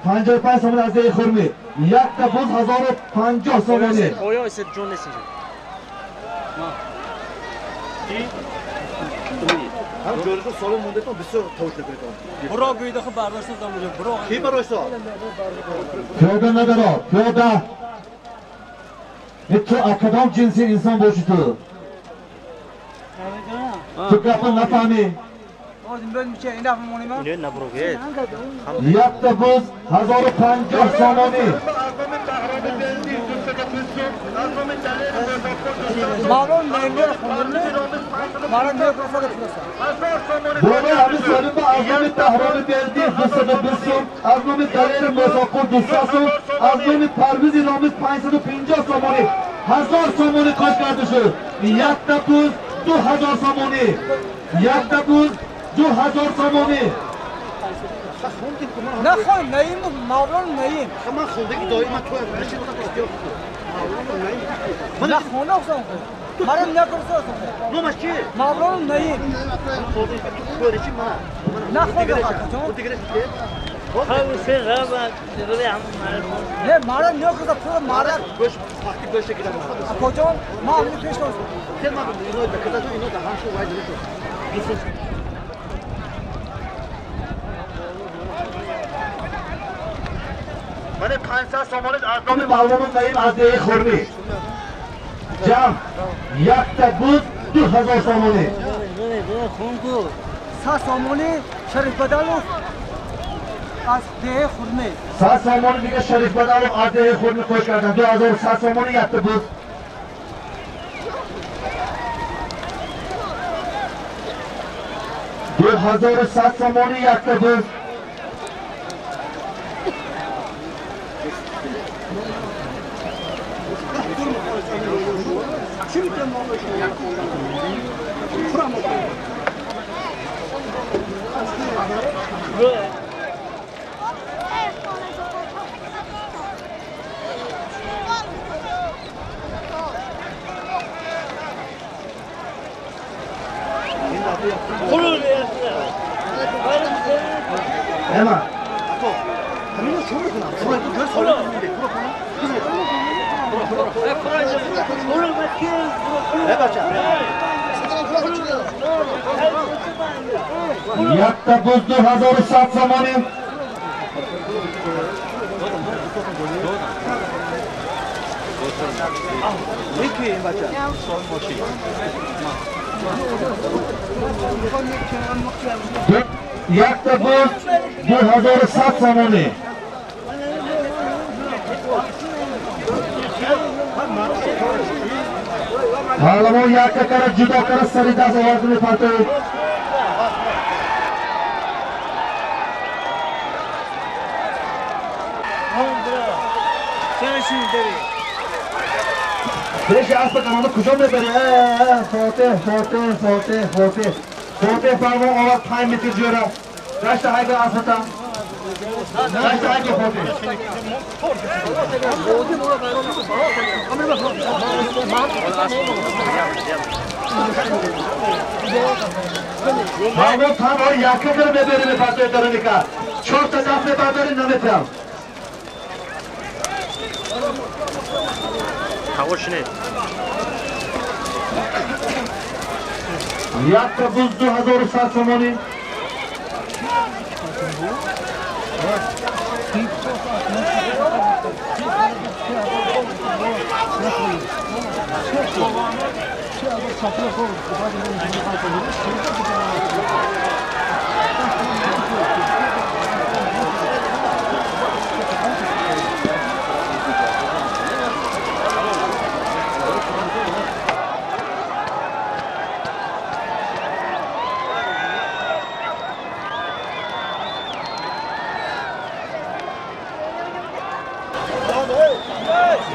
55 سامانی از ای خرمی. یک تبوز 1050 سامانی. اویا است جون نیست. هم جورشو سالو مونده تو بسیار توش نکنید. برو گویده خب برداشت دامونه برو. کی برداشت؟ پیاده نداره پیاده. تو اکدام جنسی انسان باشی تو. تو کافه نفهمی. اینجا نبروگه. یک تبوز 1050 سامانی. بوده همین سالیم با از نام تهران بلدی 220 از نام دلیر مزاقور 200 از نام پرویز نامیز 550 سامانی 1000 سامانی کاش کرده شد. یک تبوز 2000 سامانی. یک تبوز 2000 سامانی. نه خواهی نیم مولان نیم من خونده که دایی من تو از رشید من خونه اخصام خود مرم نکرسه اخصام نومش چیه؟ مولان نیم خونده که تو خونه رشید من نه خونده خود دیگرش که؟ خب سه غابت روی هم نه مرم نکرسه پول مرم گوش وقتی گوشه گیرم کجا ما همین پیش کنم خیلی من اینو بکرده تو اینو در همشو باید دلیتو من 500 سامانی از نام معلوم نیم از ای خرمی. جمع یک تبوز 2000 سامانی. 100 سامانی شریف بدلوف از ده خرمی. 100 سامانی دیگه شریف بدلوف از ده خرمی خوش کردن. 2100 سامانی یک تبوز. دو 2100 سامانی یک تبوز. Hemen. همینو شروع کنم شروع تو جلو سوال میده یک تبوز 2100 سامانی. یک تبوز 2100 سامانی. حالا یک کار جدا کار سری 10,000 میپرده. برش اسب کانالو کجا میبری؟ فاتح فرمان آورد 5 متر جوره. داشت های به اسبتا. داشت های که فاتح. فرمان تنها یک کار میبری میپرده داره نکرد. 4 تا دفت میبرداری نمیتیم. هواش نه یک تبوز 2100 سامانی.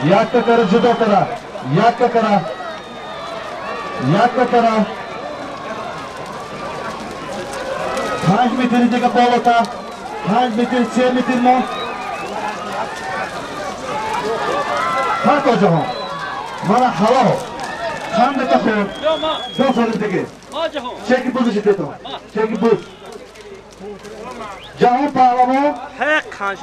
یک کار جدا کرا یک کار یک کار 5 متر دیگه بالاتر 5 متر 3 متر ما حتی جهان من حالا چند تا خود دو سال دیگه چکی بوزش دیتم چکی بوز جهان پهلوان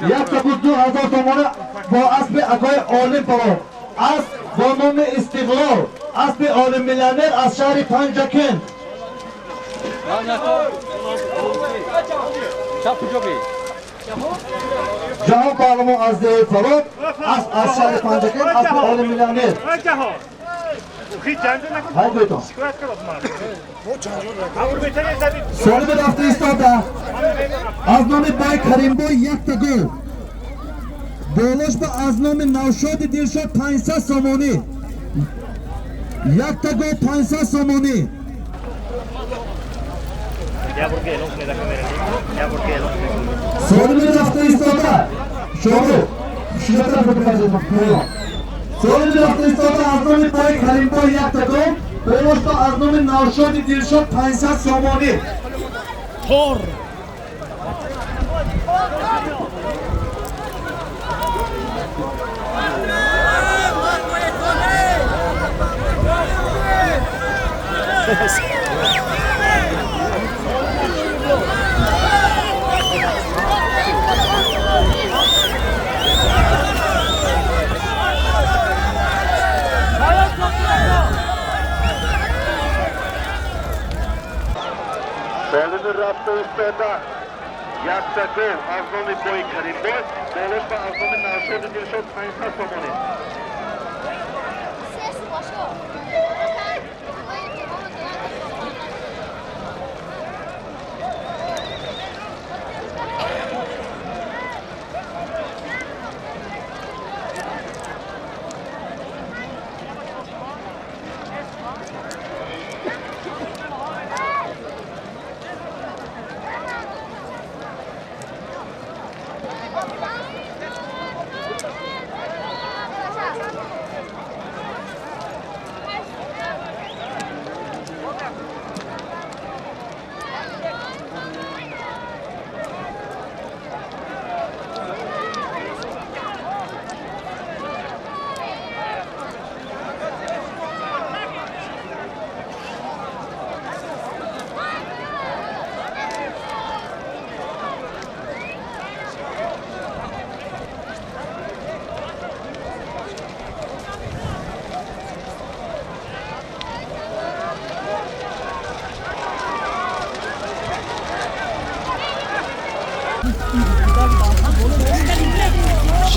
یک تا بود 2000 تومان با اسب اکای عالم پرو اسب با نام استقلال اسب عالم میلیونر از شهر پنجکن جهان پهلوان از ده فرود از شهر پنجکن اسب عالم میلیونر های بیتون سالی به رفته ایستاده از نام بای کریمبو یک تا گل بولش با از نام نوشاد دیرشاد 500 سامانی یک تا گل 500 سامانی سالی به رفته ایستاده شروع شروع طرف بکرده سالی به رفته ایستاده از نام بای کریمبو یک تا گل بولش با از نام نوشاد دیرشاد 500 سامانی Tor. Belini rafta üstlerde yaktakı Aznomi boy Karimboy, Boluşma Aznomi Navşodu Dilşot Kayınsa Somoni.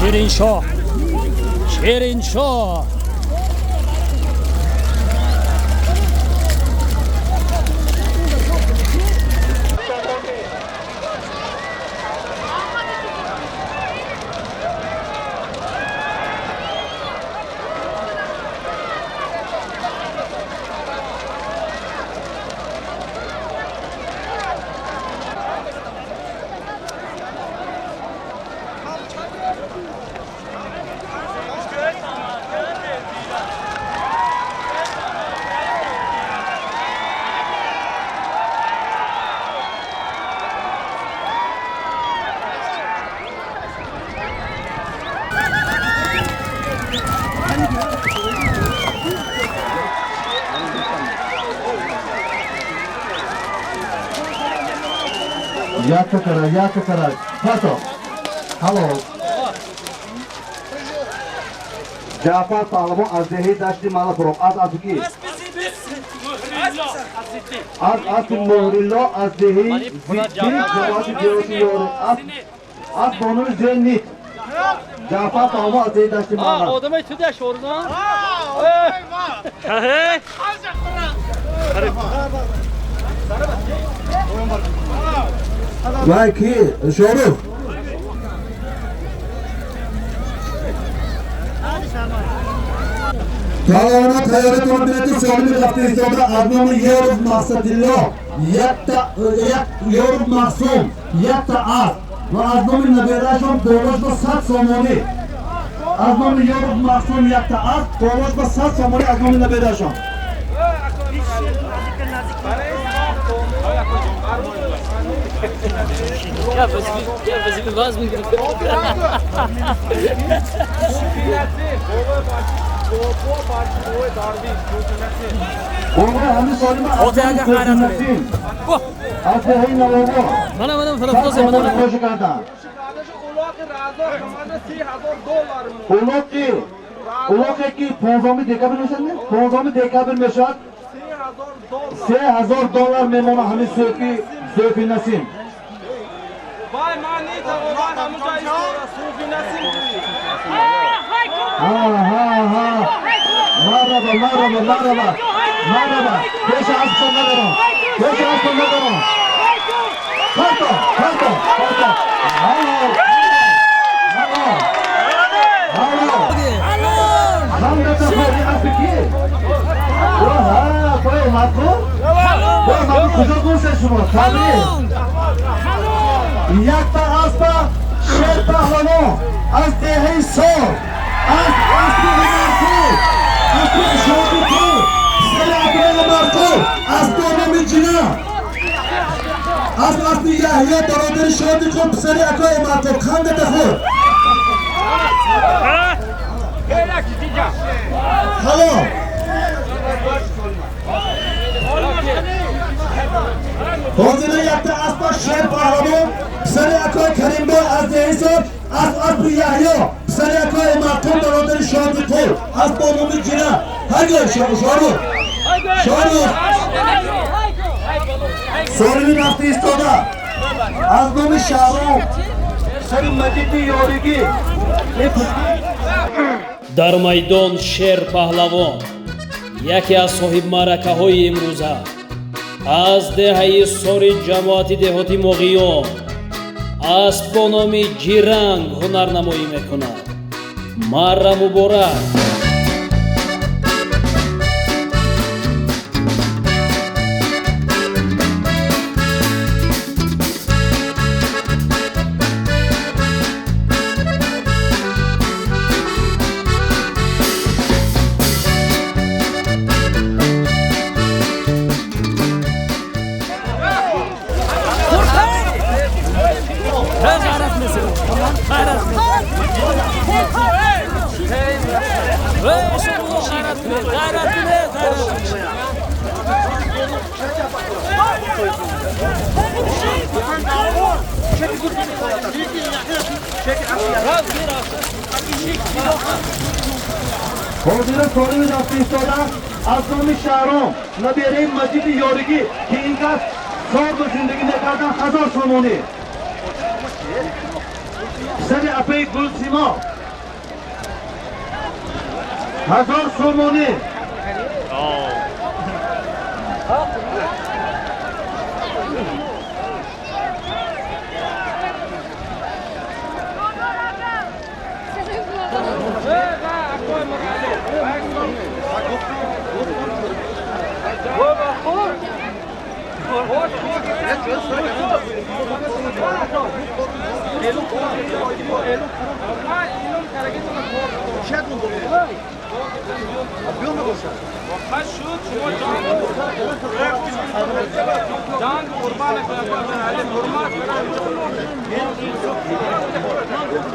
Şirin Şah. Şirin Şah. Yakka kara. Pato. Hello. Jafar Pahlavon az dehi daşti mala pro. Az ki. Az muhrillo az dehi zikri cevati diyorsun. Az bonus zennit. Jafar Pahlavon az dehi daşti mala. Odama tüdeş orada. Vay ki, şoru. Kalanına tayaret olmadı, şoru yaptı istiyordu. Adnamı Yorub Mahsadillo. Yorub Mahsum. Yatta az. Ve adnamı Neberaşon Doğraşma Sat Somoni. از نام یارب مخصوم یک تا از باواش با 100 سامانی از نام نبیدشان عمره همین سالی من از نام نسیم از دهی نوابا منم سامانی خوش کردن اولاقی که 15 دکابر میشد نه؟ 15 دکابر میشد 3000 دلار میمونه همین سوفی نسیم وای من نیتوانم همونجا ایستورا صوفی نسیم مرحبا پیش اسب ندارم کارتا من دست خواهی اسب کیه؟ پای اومد کن؟ من کجا گوشه شما؟ یک تا اسب شیر پهلوان از دهه سال از اسب مرکو اسب شادی کو سر اکرام مرکو از دانم جنا از اسب یحیی برادر شادی کو سر اکرام مرکو خنده بخور هلو حاضر یک تا اسب شیر پهلوان سر اکرام کریم با از دهه سال از اسب یحیی سر اکرام مرکو برادر شادی کو از دانم جنا هرگاه شادو سالمی رفته ایستاده از نام شهرام سر مجید یارگی дар майдон шер паҳлавон яке аз соҳибмаъракаҳои имрӯза аз деҳаи сори ҷамоати деҳоти моғиён аст бо номи ҷиранг ҳунарнамоӣ мекунад. марра муборак. حاضر سالمی رفته ایستاده از نام شهرام نبیره مجید یارگی که اینقدر سال به زندگی نکردن 1000 سامانی سر اپه گل سیما 1000 سامانی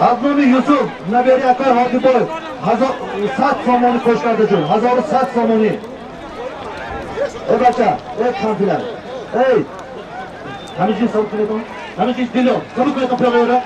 از نام یوسف نبیری اکای حاکی باید 100 سامانی خوش کرده جون 1100 سامانی ای بچه ای کامپیلر ای همه چیز سبب کنید همه چیز دیلو سبب کنید پیاغیره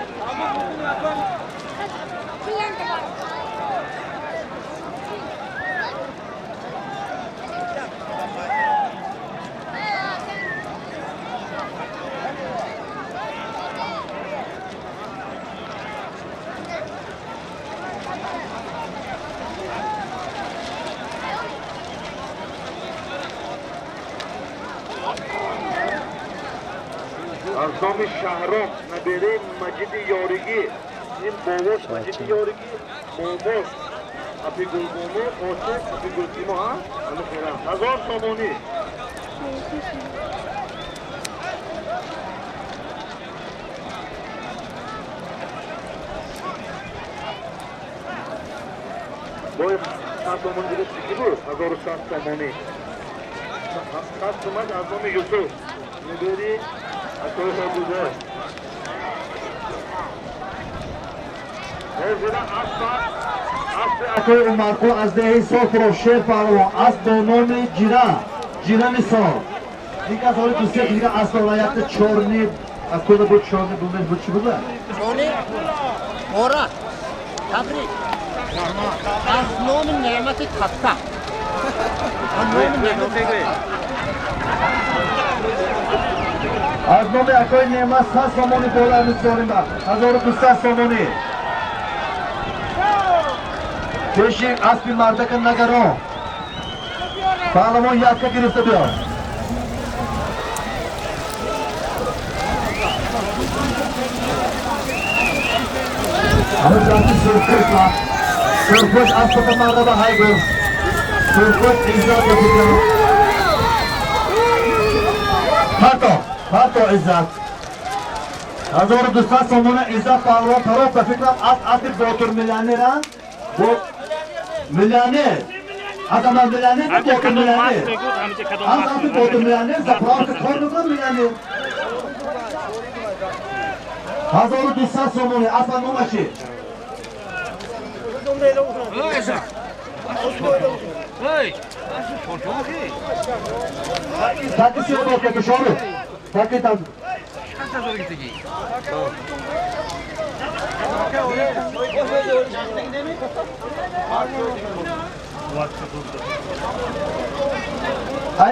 از نام شهرام نبیره مجید یارگی این باباش مجید یارگی باباش اپی گلگومو قاسم اپی گلسیما ها همه خیرم 1000 سامانی Boy 100 somon دیگه چی بود 1100 somoni 100 تومن از اون یوسف میبری از توی بوده هزینه اکوی عمرقو از دهی سافر و شیر پهلوان از دونومی جیره مثال دیگه از حالی دوسته دیگه از دولایت چورنی از کده بود چورنی بومش بود چی بوده؟ چورنی مورد تبریک از نام نعمت تفته از نام اکوی نعمت 100 سامانی بالا می‌ذاریم با 1200 سامانی پیشی اسبی مردک نگران پهلوان یادکا گرفته بیا همه جانتی سرخوش اسبت مرده با های گفت سرخوش ایزاد بسید حتی عزت 1200 سامانه عزت پهلوان طرف به فکرم از باتور میلیانیرن میلیانیر از اما میلیانیر که باتور میلیانیر از باتور میلیانیر زفران که کار نکن میلیانیر 1200 سامانه اصلا نومشی تاکی سیو باید که شارو تاکی تاکی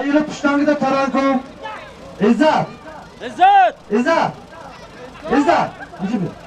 ایره پشتانگی ده تران کن عزت میشه بید